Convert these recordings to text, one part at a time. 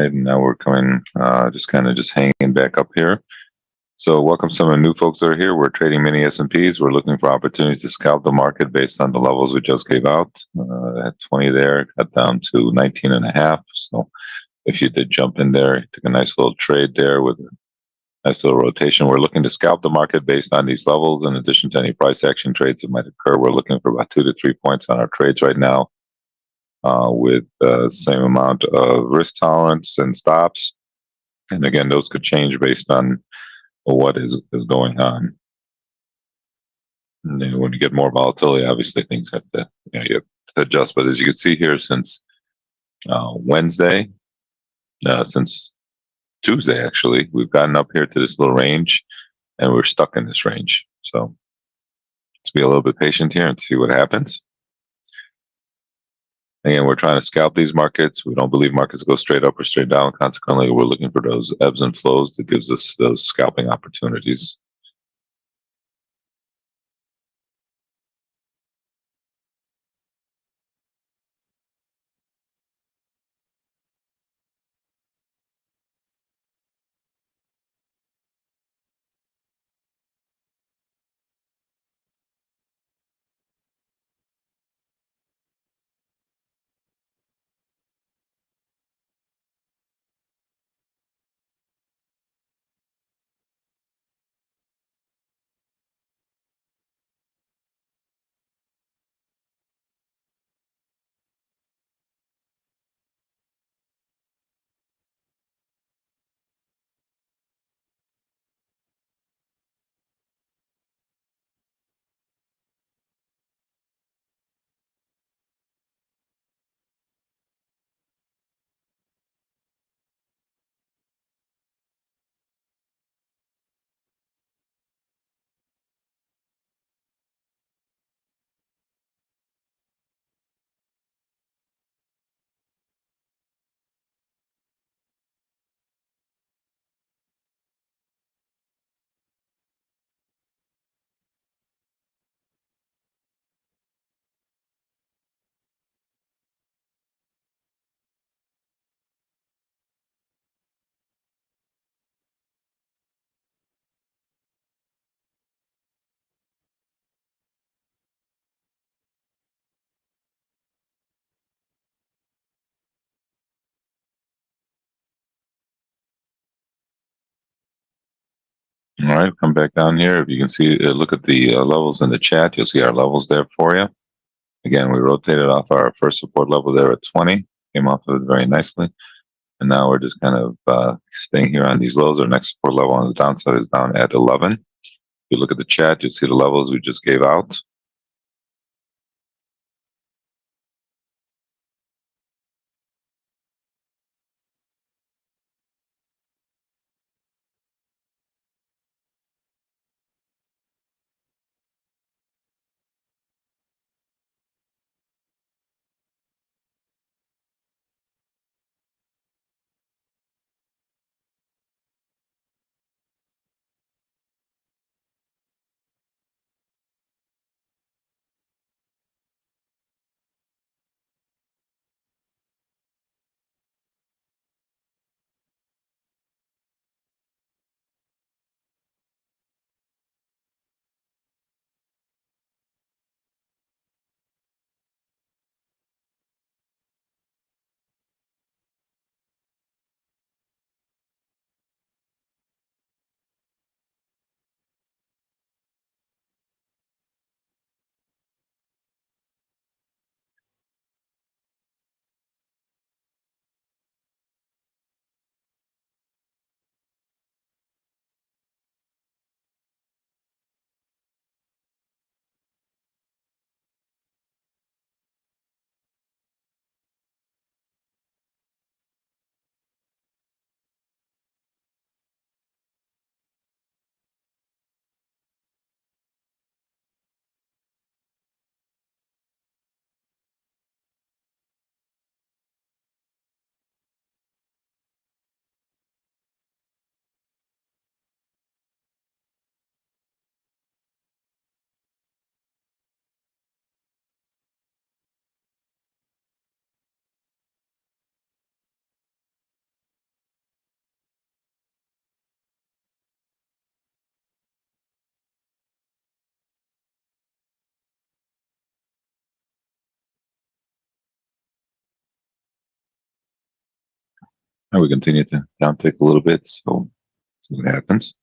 right? And now we're coming, just hanging back up here. So welcome some of the new folks that are here. We're trading mini S&Ps. We're looking for opportunities to scalp the market based on the levels we just gave out. At 20 there, got down to 19 and a half. So if you did jump in there, took a nice little trade there with a nice little rotation. We're looking to scalp the market based on these levels. In addition to any price action trades that might occur, we're looking for about 2 to 3 points on our trades right now, with the same amount of risk tolerance and stops. And again, those could change based on what is going on. And then when you get more volatility, obviously things have to, you have to adjust. But as you can see here, since Wednesday, since Tuesday actually, we've gotten up here to this little range, and we're stuck in this range. So let's be a little bit patient here and see what happens. Again, we're trying to scalp these markets. We don't believe markets go straight up or straight down. Consequently, we're looking for those ebbs and flows that gives us those scalping opportunities. All right, come back down here. If you can see, look at the levels in the chat. You'll see our levels there for you. Again, we rotated off our first support level there at 20, came off of it very nicely. And now we're just kind of staying here on these lows. Our next support level on the downside is down at 11. If you look at the chat, you'll see the levels we just gave out. And we continue to down tick a little bit, so see what happens.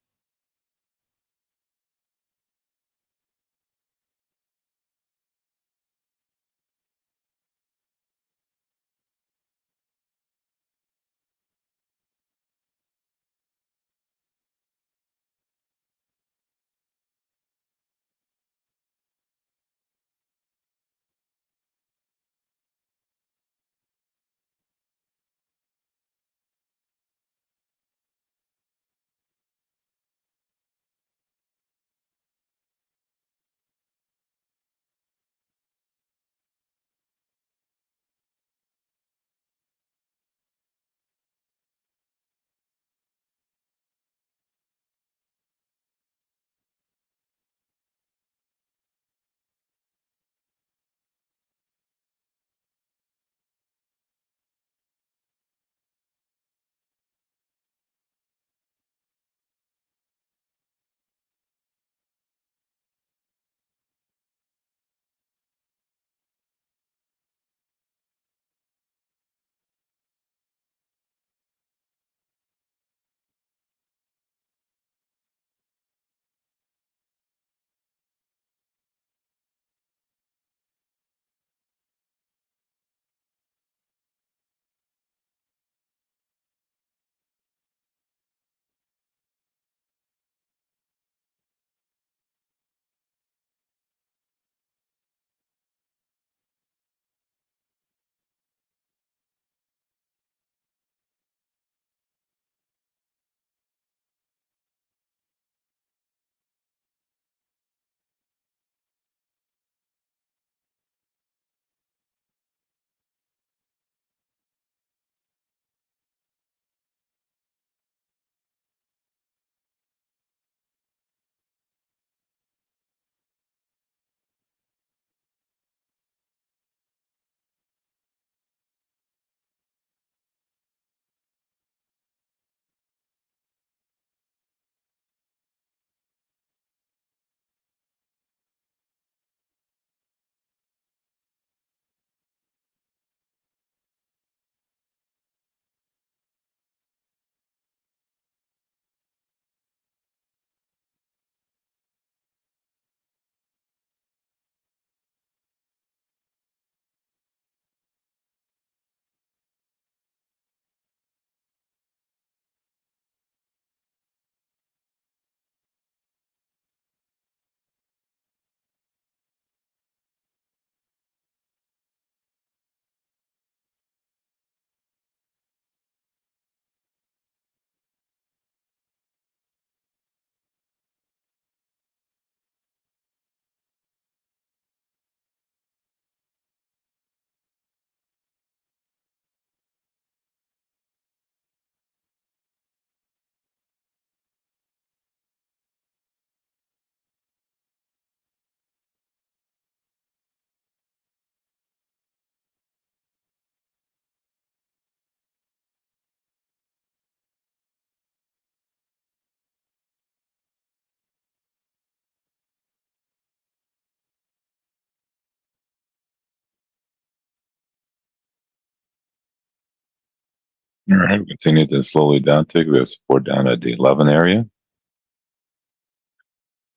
All right, we continue to slowly down tick. We have support down at the 11 area.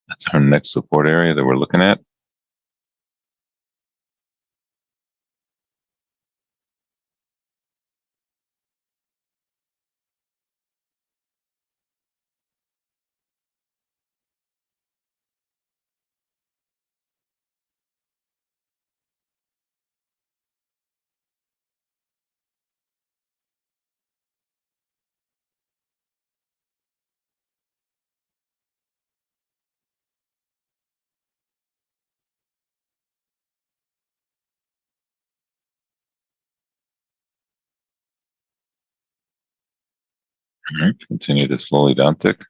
That's our next support area that we're looking at. All right, continue to slowly down tick.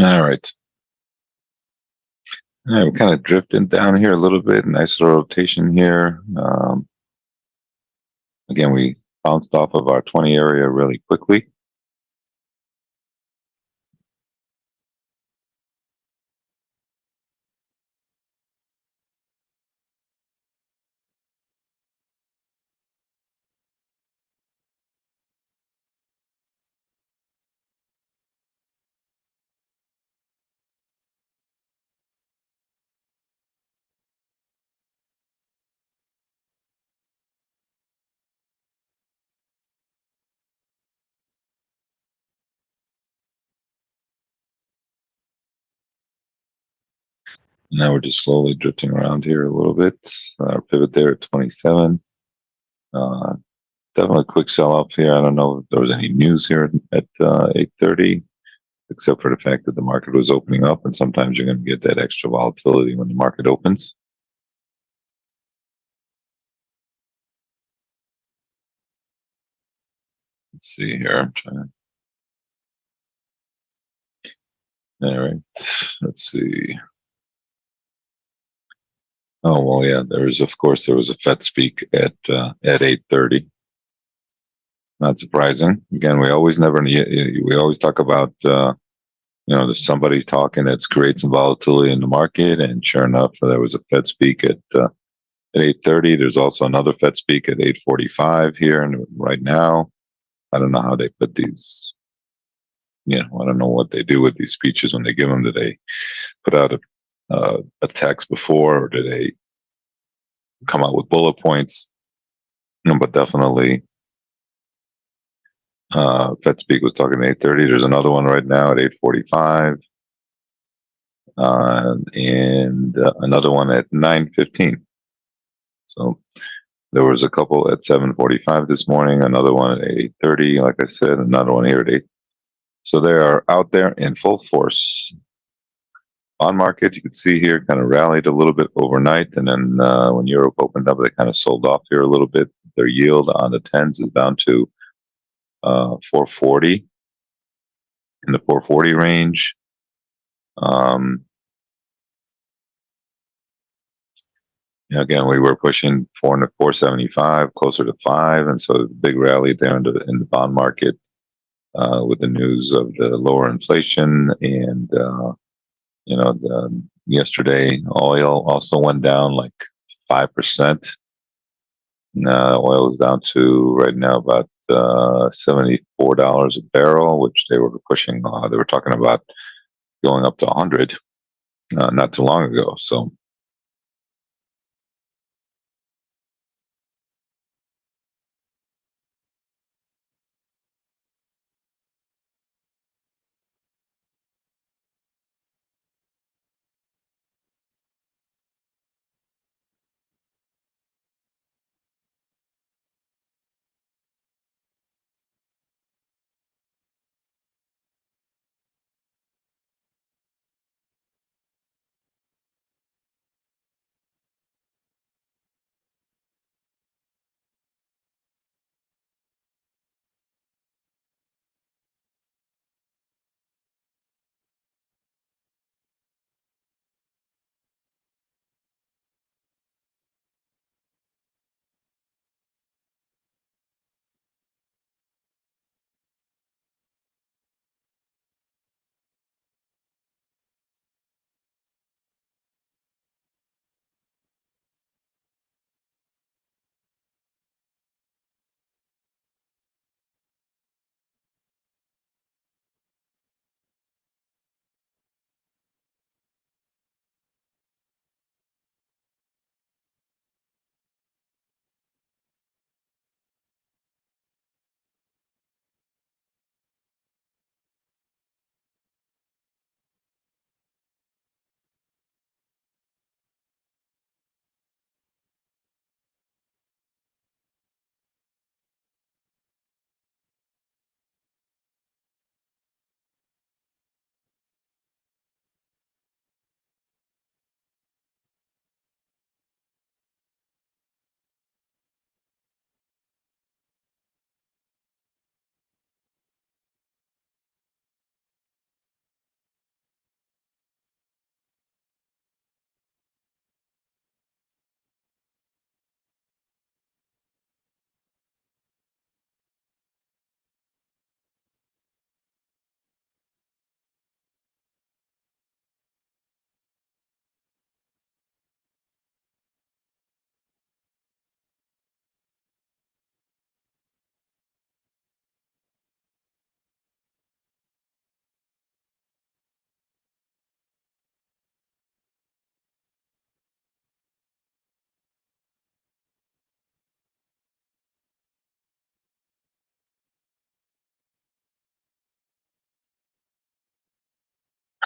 All right. All right, we're kind of drifting down here a little bit. Nice little rotation here. Again, we bounced off of our 20 area really quickly. Now we're just slowly drifting around here a little bit. Our pivot there at 27. Uh, Definitely a quick sell off here. I don't know if there was any news here at 8:30, except for the fact that the market was opening up, and sometimes you're going to get that extra volatility when the market opens. Let's see here. I'm trying. All right. Let's see. Oh well, yeah. Of course, there was a Fed speak at 8:30. Not surprising. Again, we always talk about there's somebody talking that's creates some volatility in the market, and sure enough, there was a Fed speak at 8:30. There's also another Fed speak at 8:45 here, and right now, I don't know how they put these. I don't know what they do with these speeches when they give them. Do they put out a text before, or do they come out with bullet points? No, but definitely, Fed speak was talking at 8:30. There's another one right now at 8:45, and another one at 9:15. So there was a couple at 7:45 this morning, another one at 8:30, like I said, another one here at 8. So they are out there in full force. Bond market, you can see here, kind of rallied a little bit overnight, and then when Europe opened up, they kind of sold off here a little bit. Their yield on the 10s is down to 440, in the 440 range. Um, Again, we were pushing 475, closer to 5, and so the big rally there in the bond market with the news of the lower inflation, and yesterday oil also went down like 5%. Oil is down to right now about $74 a barrel, which they were pushing. They were talking about going up to 100 not too long ago. So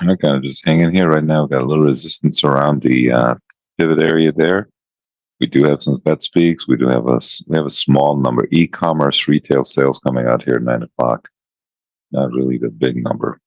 I'm kind of just hanging here right now. We've got a little resistance around the pivot area there. We do have some Fed speaks. We do have we have a small number e-commerce retail sales coming out here at 9 o'clock. Not really the big number.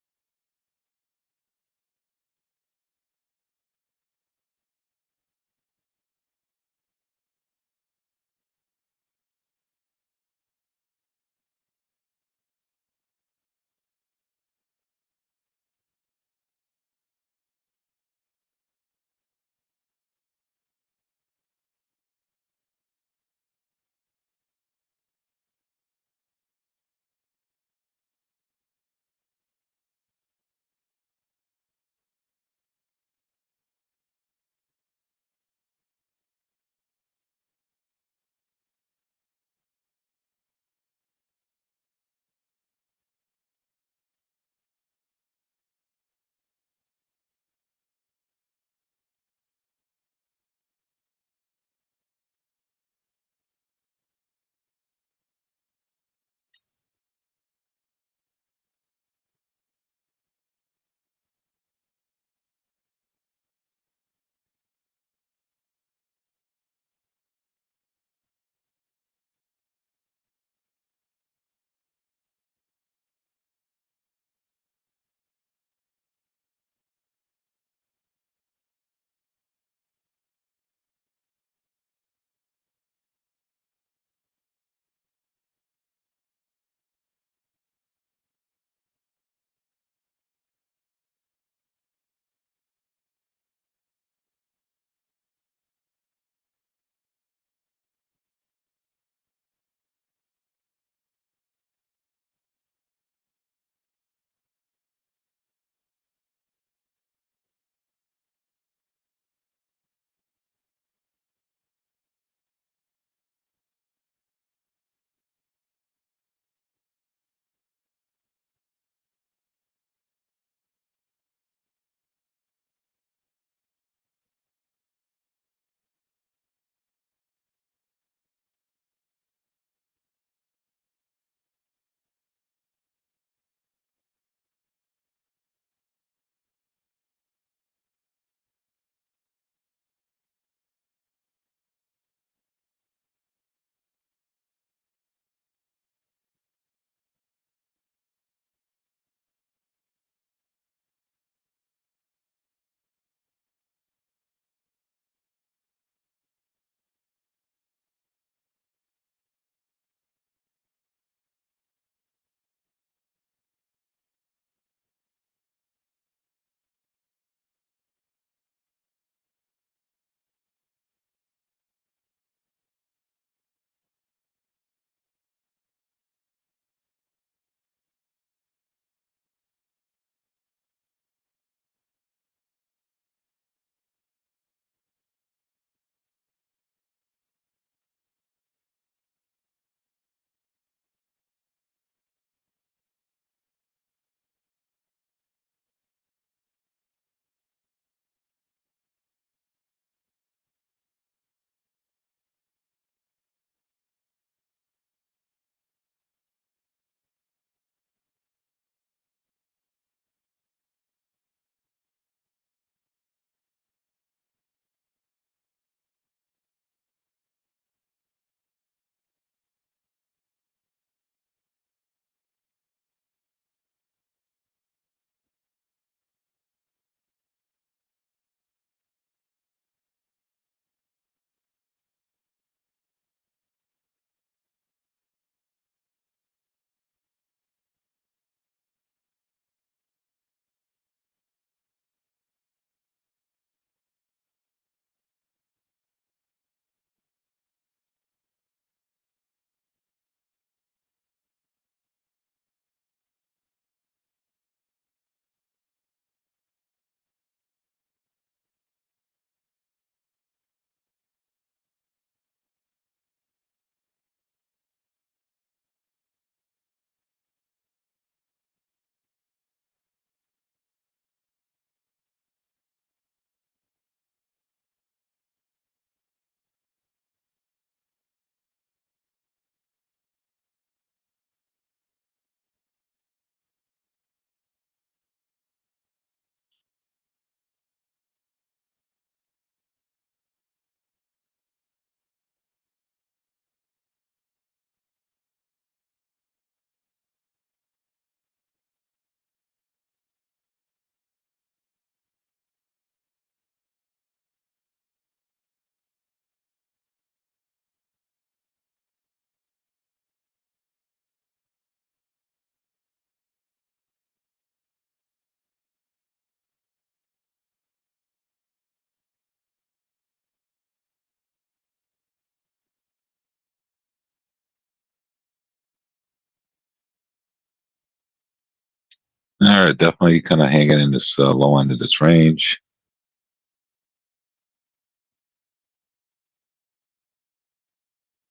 All right, definitely kind of hanging in this low end of this range.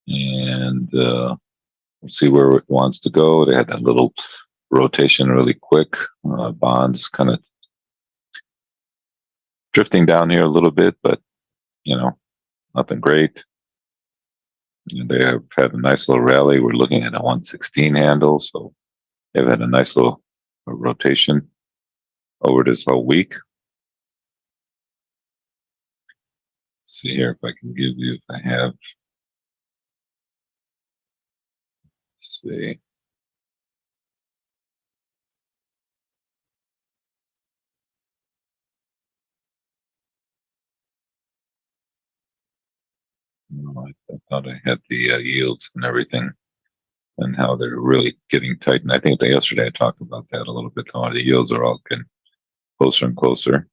And we'll see where it wants to go. They had that little rotation really quick. Bonds kind of drifting down here a little bit, but nothing great. And they have had a nice little rally. We're looking at a 116 handle, so they've had a nice little rotation over this whole week. Let's see here if I can give you, if I have, let's see. I thought I had the yields and everything and how they're really getting tight. And I think that yesterday I talked about that a little bit, how the yields are all getting closer and closer.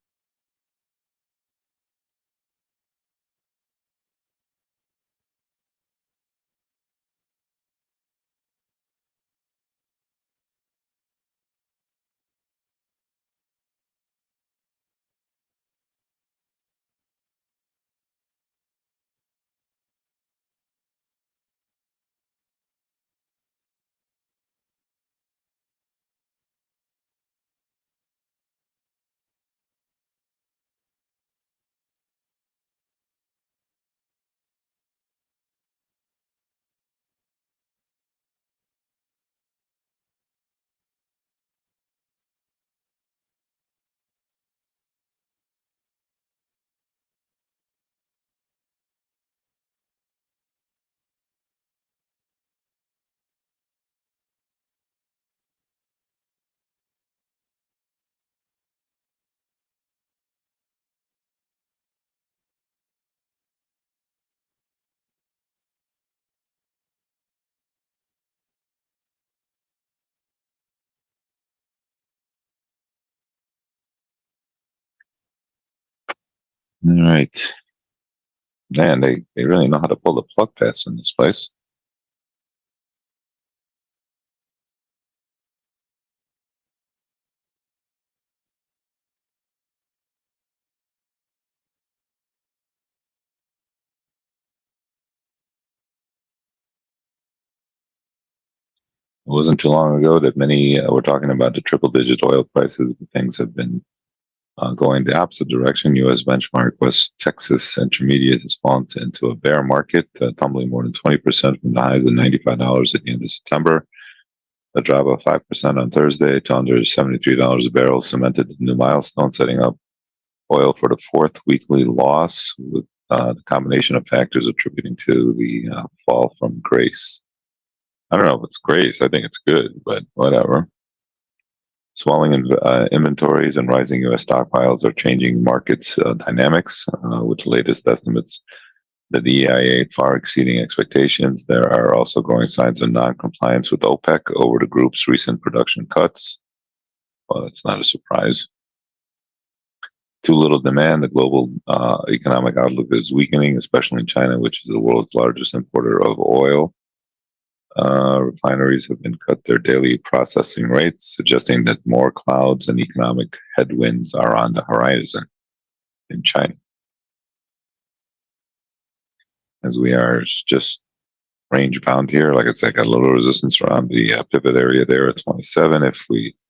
All right. Man, they really know how to pull the plug fast in this place. It wasn't too long ago that many were talking about the triple digit oil prices. Things have been going the opposite direction. U.S. benchmark West Texas Intermediate has fallen into a bear market, tumbling more than 20% from the highs of $95 at the end of September. A drop of 5% on Thursday to under $73 a barrel cemented a new milestone, setting up oil for the fourth weekly loss, with the combination of factors attributing to the fall from grace. I don't know if it's grace. I think it's good, but whatever. Swelling inventories and rising U.S. stockpiles are changing markets dynamics, with the latest estimates that the EIA far exceeding expectations. There are also growing signs of non-compliance with OPEC over the group's recent production cuts. Well, that's not a surprise. Too little demand. The global economic outlook is weakening, especially in China, which is the world's largest importer of oil. Refineries have been cut their daily processing rates, suggesting that more clouds and economic headwinds are on the horizon in China. As we are just range bound here, like I said, got a little resistance around the pivot area there at 27. If we